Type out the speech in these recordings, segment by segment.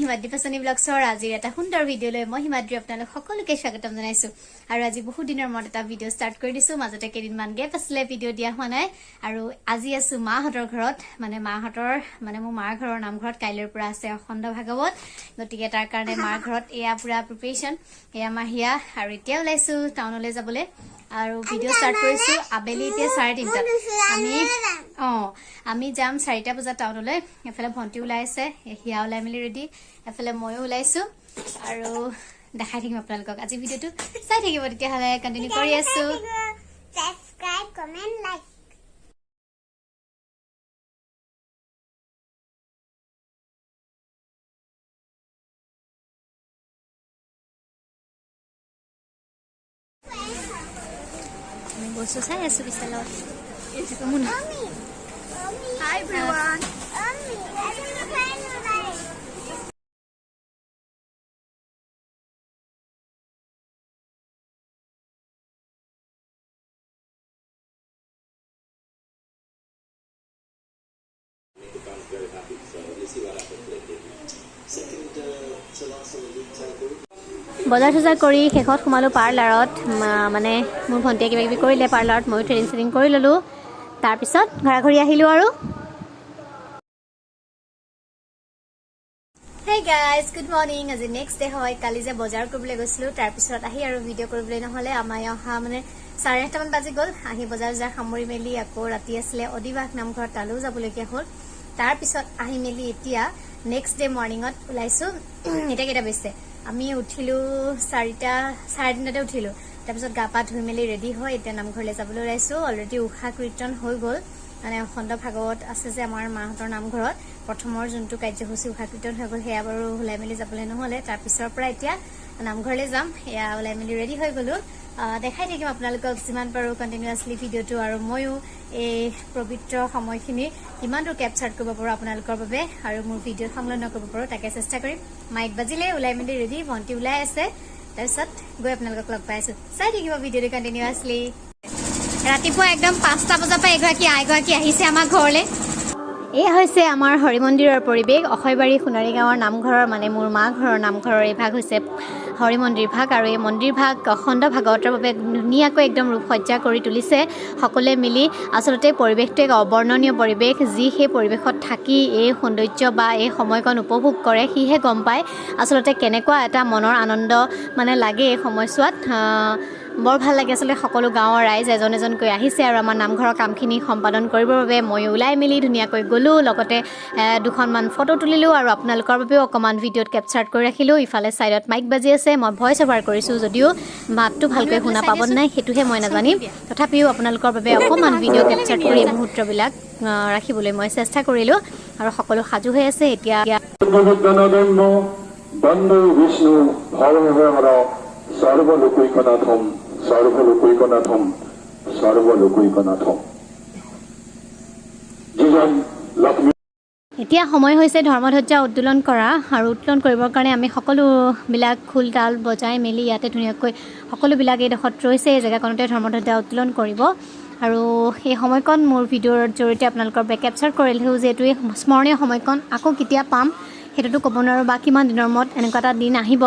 হিমাদ্ৰী পাচনি ব্লগছৰ আজিৰ এটা সুন্দৰ ভিডিঅ'লৈ মই হিমাদ্ৰী আপোনালোক সকলোকে স্বাগতম জনাইছো আৰু আজি বহু দিনৰ মূৰত এটা ভিডিঅ' ষ্টাৰ্ট কৰি দিছো মাজতে কেইদিনমান গেপ আছিলে ভিডিঅ' দিয়া হোৱা নাই আৰু আজি আছো মাহঁতৰ ঘৰত মানে মোৰ মাৰ ঘৰৰ নামঘৰত কাইলৈৰ পৰা আছে অখণ্ড ভাগৱত গতিকে তাৰ কাৰণে মাৰ ঘৰত এয়া পুৰা প্ৰিপাৰেচন এয়া মাহিয়া আৰু এতিয়া ওলাইছো টাউনলৈ যাবলৈ আৰু ভিডিঅ' ষ্টাৰ্ট কৰিছো আবেলি এতিয়া 3:30 আমি যাম 4টা বজাত টাউনলৈ এফালে ভন্টি ওলাই আছে হিয়া ওলাই মেলি ৰেডি এফালে ময়ো ওলাইছো আৰু দেখাই থাকিম আপোনালোকক আজি ভিডিঅ'টো চাই থাকিব তেতিয়াহ'লে কন্টিনিউ কৰি আছো সাবস্ক্রাইব কমেন্ট লাইক আমি বস্তু চাই আছো বিশালত Hi everyone. Very happy, so we'll see what happens later. Second to last on the league table. বজাৰ চজাৰ কৰি শেষত সোমালো পাৰ্লাৰত মানে মোৰ ভন্টিয়ে কিবা কিবি কৰিলে পাৰ্লাৰত ময়ো ট্ৰেনিং কৰি ললো তাৰপিছত ঘৰা ঘৰি আহিলো আৰু Hey guys, good morning. আজি next day হয় কালি যে বজাৰ কৰিবলৈ গৈছিলো তাৰপিছত আহি আৰু ভিডিঅ' কৰিবলৈ নহলে আমাৰ অহা মানে 8:30 মান বাজি গ'ল আহি বজাৰ সামৰি মেলি আকৌ ৰাতি আছিলে অদিবাস নামঘৰত তালৈও যাবলগীয়া হ'ল তাৰপিছত আহি মেলি এতিয়া নেক্সট ডে মৰ্নিঙত ওলাইছো এটা কেইটা বেছে আমি উঠিলো 4:30 উঠিলো তাৰপিছত গা পা ধুই মেলি ৰেডি হৈ এতিয়া নামঘৰলৈ যাবলৈ ওলাইছো অলৰেডি উষা কীৰ্তন হৈ গ'ল মানে অখণ্ড ভাগৱত আছে যে আমাৰ মাহঁতৰ নামঘৰত প্ৰথমৰ যোনটো কাৰ্যসূচী উষা কীৰ্তন হৈ গ'ল সেয়া বাৰু ওলাই মেলি যাবলৈ নহ'লে তাৰপিছৰ পৰা এতিয়া নামঘৰলৈ যাম এয়া ওলাই মেলি ৰেডি হৈ গ'লো দেখাই থাকিম আপোনালোকক যিমান পাৰো কণ্টিনিউৱাছলি ভিডিঅ'টো আৰু ময়ো এই পবিত্ৰ সময়খিনি কিমান দূৰ কেপচাৰ কৰিব পাৰো আপোনালোকৰ বাবে আৰু মোৰ ভিডিঅ'ত সংলগ্ন কৰিব পাৰো তাকে চেষ্টা কৰিম মাইক বাজিলে ওলাই মেলি ৰেডি ভন্টি ওলাই আছে তাৰপিছত গৈ আপোনালোকক লগ পাইছো চাই থাকিব ভিডিঅ'টো কণ্টিনিউৱাছলি ৰাতিপুৱা একদম 5টা বজাৰ পৰা এগৰাকী আহিছে আমাৰ ঘৰলৈ এয়া হৈছে আমাৰ হৰি মন্দিৰৰ পৰিৱেশ অখৈবাৰী সোণাৰী গাঁৱৰ নামঘৰৰ মানে মোৰ মা ঘৰৰ নামঘৰৰ এই ভাগ হৈছে হৰি মন্দিৰ ভাগ আৰু এই মন্দিৰ ভাগ অখণ্ড ভাগৱতৰ বাবে ধুনীয়াকৈ একদম ৰূপসজ্জা কৰি তুলিছে সকলোৱে মিলি আচলতে পৰিৱেশটো এক অবৰ্ণনীয় পৰিৱেশ যি সেই পৰিৱেশত থাকি এই সৌন্দৰ্য বা এই সময়কণ উপভোগ কৰে সিহে গম পায় আচলতে কেনেকুৱা এটা মনৰ আনন্দ মানে লাগে এই সময়ছোৱাত বৰ ভাল লাগে আচলতে সকলো গাঁৱৰ ৰাইজ এজন এজনকৈ আহিছে আৰু আমাৰ নামঘৰৰ কামখিনি সম্পাদন কৰিবৰ বাবে মই ওলাই মেলি ধুনীয়াকৈ গ'লো লগতে দুখনমান ফটো তুলিলোঁ আৰু আপোনালোকৰ বাবেও অকণমান ভিডিঅ'ত কেপচাৰ কৰি ৰাখিলোঁ ইফালে ছাইডত মাইক বাজি আছে মই ভইচ অভাৰ কৰিছোঁ যদিও মাতটো ভালকৈ শুনা পাব নাই সেইটোহে মই নাজানিম তথাপিও আপোনালোকৰ বাবে অকণমান ভিডিঅ' কেপচাৰ কৰি এই মুহূৰ্তবিলাক ৰাখিবলৈ মই চেষ্টা কৰিলোঁ আৰু সকলো সাজু হৈ আছে এতিয়া সৰ্বলোকৈকনাথম এতিয়া সময় হৈছে ধৰ্মধ্বজা উত্তোলন কৰা আৰু উত্তোলন কৰিবৰ কাৰণে আমি সকলোবিলাক খোল তাল বজাই মেলি ইয়াতে ধুনীয়াকৈ সকলোবিলাক এইডোখৰত ৰৈছে এই জেগাকণতে ধৰ্মধ্বজা উত্তোলন কৰিব আৰু এই সময়কণ মোৰ ভিডিঅ'ৰ জৰিয়তে আপোনালোকৰ বাবে কেপচাৰ কৰিলেও যিহেতু এই স্মৰণীয় সময়কণ আকৌ কেতিয়া পাম সেইটোতো ক'ব নোৱাৰোঁ বা কিমান দিনৰ মূৰত এনেকুৱা এটা দিন আহিব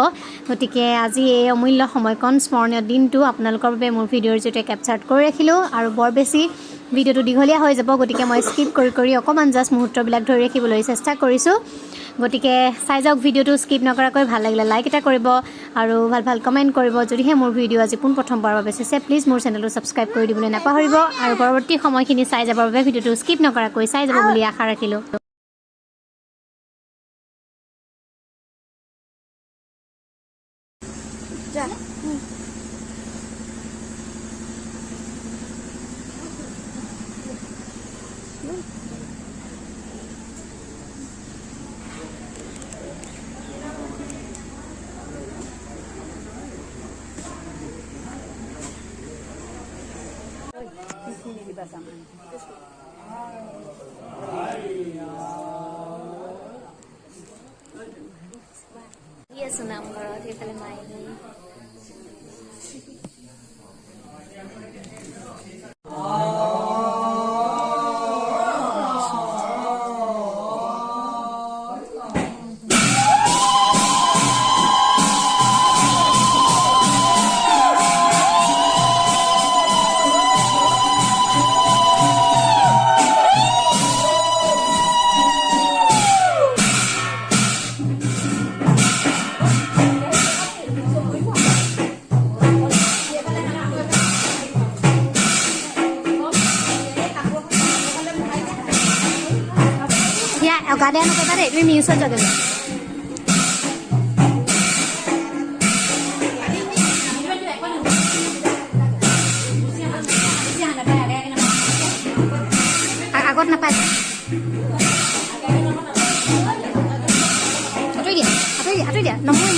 গতিকে আজি এই অমূল্য সময়কণ স্মৰণীয় দিনটো আপোনালোকৰ বাবে মোৰ ভিডিঅ'ৰ জৰিয়তে কেপচাৰ কৰি ৰাখিলোঁ আৰু বৰ বেছি ভিডিঅ'টো দীঘলীয়া হৈ যাব গতিকে মই স্কিপ কৰি অকণমান জাষ্ট মুহূৰ্তবিলাক ধৰি ৰাখিবলৈ চেষ্টা কৰিছোঁ গতিকে চাই যাওক ভিডিঅ'টো স্কিপ নকৰাকৈ ভাল লাগিলে লাইক এটা কৰিব আৰু ভাল কমেণ্ট কৰিব যদিহে মোৰ ভিডিঅ' আজি পোনপ্ৰথমবাৰৰ বাবে চাইছে প্লিজ মোৰ চেনেলটো ছাবস্ক্ৰাইব কৰি দিবলৈ নাপাহৰিব আৰু পৰৱৰ্তী সময়খিনি চাই যাবৰ বাবে ভিডিঅ'টো স্কিপ নকৰাকৈ চাই যাব বুলি আশা ৰাখিলোঁ আছো নামঘৰত এইফালে মাইনী বাদে নকবা দেই তুমি মিউচত যাব আগত নাপায় আঁতৰি দিয়া নহয়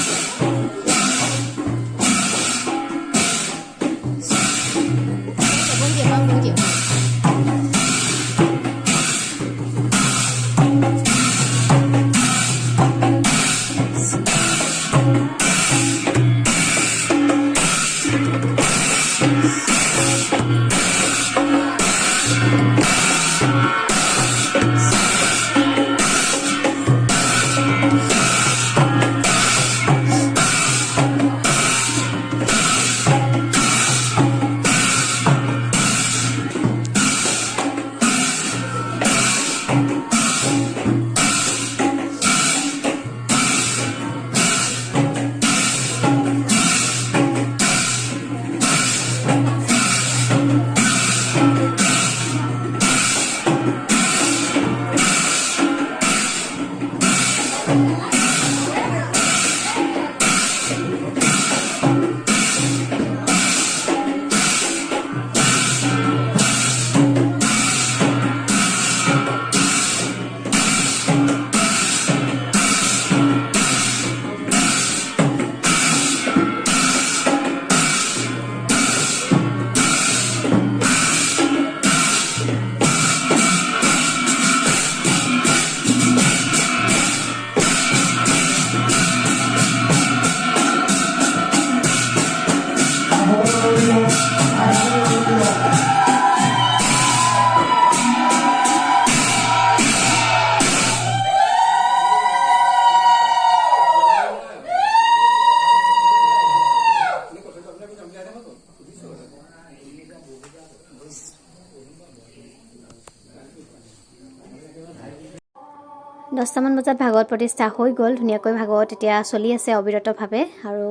দহটামান বজাত ভাগৱত প্ৰতিষ্ঠা হৈ গ'ল ধুনীয়াকৈ ভাগৱত এতিয়া চলি আছে অবিৰতভাৱে আৰু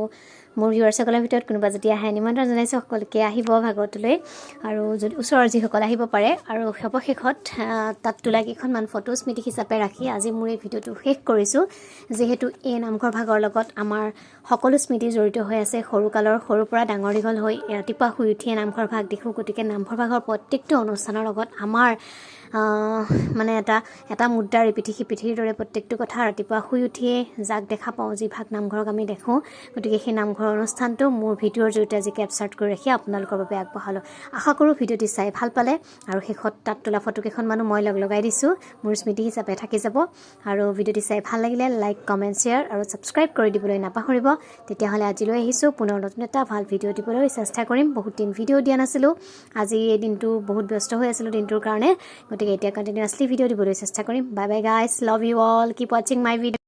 মোৰ ভিউৱাৰ্ছসকলৰ ভিতৰত কোনোবা যদি আহে নিমন্ত্ৰণ জনাইছোঁ সকলোকে আহিব ভাগৱতলৈ আৰু যদি ওচৰৰ যিসকল আহিব পাৰে আৰু অৱশেষত তাত তোলা কেইখনমান ফটো স্মৃতি হিচাপে ৰাখি আজি মোৰ এই ভিডিঅ'টো শেষ কৰিছোঁ যিহেতু এই নামঘৰ ভাগৰ লগত আমাৰ সকলো স্মৃতি জড়িত হৈ আছে সৰুকালৰ সৰুৰ পৰা ডাঙৰ দীঘল হৈ ৰাতিপুৱা শুই উঠিয়ে নামঘৰ ভাগ দেখোঁ গতিকে নামঘৰ ভাগৰ প্ৰত্যেকটো অনুষ্ঠানৰ লগত আমাৰ মানে এটা মুদ্ৰাৰ ইপিঠি সিপিঠিৰ দৰে প্ৰত্যেকটো কথা ৰাতিপুৱা শুই উঠিয়ে যাক দেখা পাওঁ যি ভাগ নামঘৰক আমি দেখোঁ গতিকে সেই নামঘৰৰ অনুষ্ঠানটো মোৰ ভিডিঅ'ৰ জৰিয়তে আজি কেপচাৰ কৰি ৰাখি আপোনালোকৰ বাবে আগবঢ়ালোঁ আশা কৰোঁ ভিডিঅ'টি চাই ভাল পালে আৰু শেষত তাত তোলা ফটোকেইখনমানো মই লগাই দিছোঁ মোৰ স্মৃতি হিচাপে থাকি যাব আৰু ভিডিঅ'টি চাই ভাল লাগিলে লাইক কমেণ্ট শ্বেয়াৰ আৰু ছাবস্ক্ৰাইব কৰি দিবলৈ নাপাহৰিব তেতিয়াহ'লে আজিলৈ আহিছোঁ পুনৰ নতুন এটা ভাল ভিডিঅ' দিবলৈ চেষ্টা কৰিম বহুত দিন ভিডিঅ' দিয়া নাছিলোঁ আজি এই দিনটো বহুত ব্যস্ত হৈ আছিলোঁ দিনটোৰ কাৰণে গতিকে এতিয়া কণ্টিনিউৱাছলি ভিডিঅ' দিবলৈ চেষ্টা কৰিম bye bye guys love you all keep ৱাচিং মাই ভিডিঅ'